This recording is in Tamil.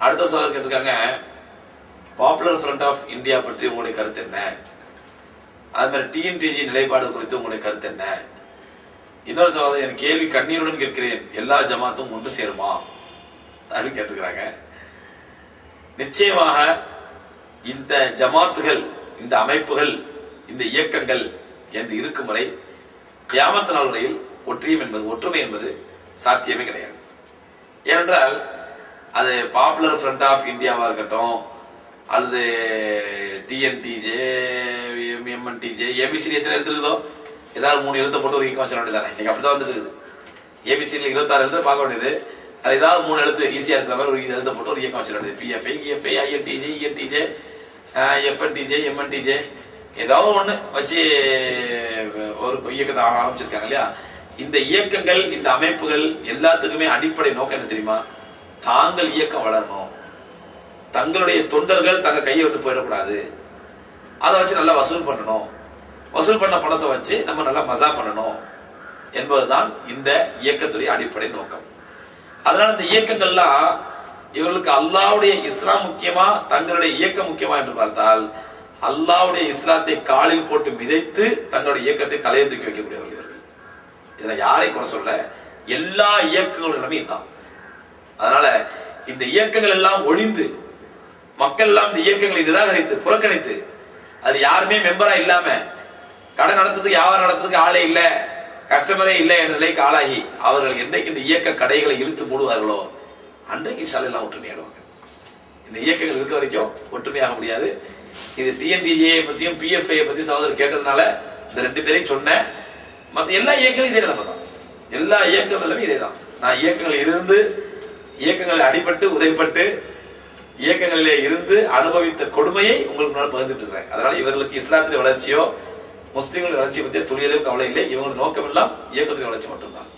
அடுத்த சோதர் கேட்டிருக்காங்க, பாப்புலர் ஃப்ரண்ட் ஆஃப் இந்தியா பற்றி உங்களுடைய கருத்து என்ன? அது மாதிரி டிஎன்டிஜி நிலைப்பாடு குறித்து உங்களுடைய கருத்து என்ன? இன்னொரு சகோதரர், என் கேள்வி கண்ணீருடன் கேட்கிறேன், எல்லா ஜமாத்தும் ஒன்று சேருமா அப்படின்னு கேட்டிருக்கிறாங்க. நிச்சயமாக இந்த ஜமாத்துகள், இந்த அமைப்புகள், இந்த இயக்கங்கள் என்று இருக்கும் வரை கியாமத் நாள் வரையில் ஒற்றுமை என்பது சாத்தியமே கிடையாது. ஏனென்றால் அது பாப்புலர் ஃப்ரண்ட் ஆஃப் இந்தியாவா இருக்கட்டும், அல்லது டிஎன்டிஜே, எம்என்டிஜே, ஏபிசி எத்தனை எழுத்துருக்குதோ ஏதாவது 3 எழுத்த போட்டு ஒரு இயக்கம் வச்சிட வேண்டியதானே. இன்னைக்கு அப்படிதான் வந்துட்டு இருக்குது. ஏபிசியில் 26 எழுத்து பார்க்க வேண்டியது, அது ஏதாவது 3 எழுத்து ஈஸியா இருக்கிற மாதிரி ஒரு எழுத்த போட்டு ஒரு இயக்கம் வச்சிட வேண்டியது. பிஎஃப்ஐ, இஎஃப்ஐ, ஐஎன்டிஜே, இஎன்டிஜே, எஃப்என்டிஜே, எம்என்டிஜே, ஏதாவது ஒண்ணு வச்சு ஒரு இயக்கத்தை ஆரம்பிச்சிருக்காங்க இல்லையா. இந்த இயக்கங்கள், இந்த அமைப்புகள் எல்லாத்துக்குமே அடிப்படை நோக்கம் என்ன தெரியுமா? தாங்கள் இயக்கம் வளரணும், தங்களுடைய தொண்டர்கள் தங்க கையை விட்டு போயிடக்கூடாது, அதை வச்சு நல்லா வசூல் பண்ணணும், வசூல் பண்ண பணத்தை வச்சு நம்ம நல்லா மசா பண்ணணும் என்பதுதான் இந்த இயக்கத்துடைய அடிப்படை நோக்கம். அதனால இந்த இயக்கங்கள்லாம் இவர்களுக்கு அல்லாஹ்வுடைய இஸ்லாம் முக்கியமா, தங்களுடைய இயக்கம் முக்கியமா என்று பார்த்தால், அல்லாஹ்வுடைய இஸ்லாத்தை காலில் போட்டு மிதைத்து தங்களுடைய இயக்கத்தை தலையை தூக்கி வைக்கக்கூடியவர்கள் இவர்கள். இதுல யாரை குறை சொல்ல, எல்லா இயக்கங்களும் எல்லாமே இதுதான். அதனால இந்த இயக்கங்கள் எல்லாம் ஒழிந்து மக்கள் எல்லாம் இந்த இயக்கங்களை நிராகரித்து புறக்கணித்து, அது யாருமே மெம்பரா இல்லாம, கடை நடத்துறதுக்கு வியாபாரம் நடத்துறதுக்கு ஆளே இல்ல, கஸ்டமரே இல்ல என்ற நிலைக்கு ஆளாகி அவர்கள் என்னைக்கு இந்த இயக்க கடைகளை இழுத்து மூடுவார்களோ அன்றைக்கு இன்ஷா அல்லாஹ் ஒற்றுமையாடுவாங்க. இந்த இயக்கங்கள் இருக்க வரைக்கும் ஒற்றுமையாக முடியாது. இது டிஎன்டிஜே பத்தியும் பிஎஃப்ஐ பத்தி சகோதரர் கேட்டதுனால இந்த 2 பேரையும் சொன்னேன். மத்த எல்லா இயக்கங்களும் இதே நிலைமை தான். எல்லா இயக்கங்களுமே இதேதான். நான் இயக்கங்களில் அடிபட்டு உதைப்பட்டு இயக்கங்களிலே இருந்து அனுபவித்த கொடுமையை உங்களுக்கு முன்னால் பகிர்ந்துட்டு இருக்கிறேன். அதனால இவர்களுக்கு இஸ்லாத்தின் வளர்ச்சியோ முஸ்லிம்களின் வளர்ச்சி பற்றிய துளியளவு கவலை இல்லை. இவங்க நோக்கம் எல்லாம் இயக்கத்தின் வளர்ச்சி மட்டும்தான்.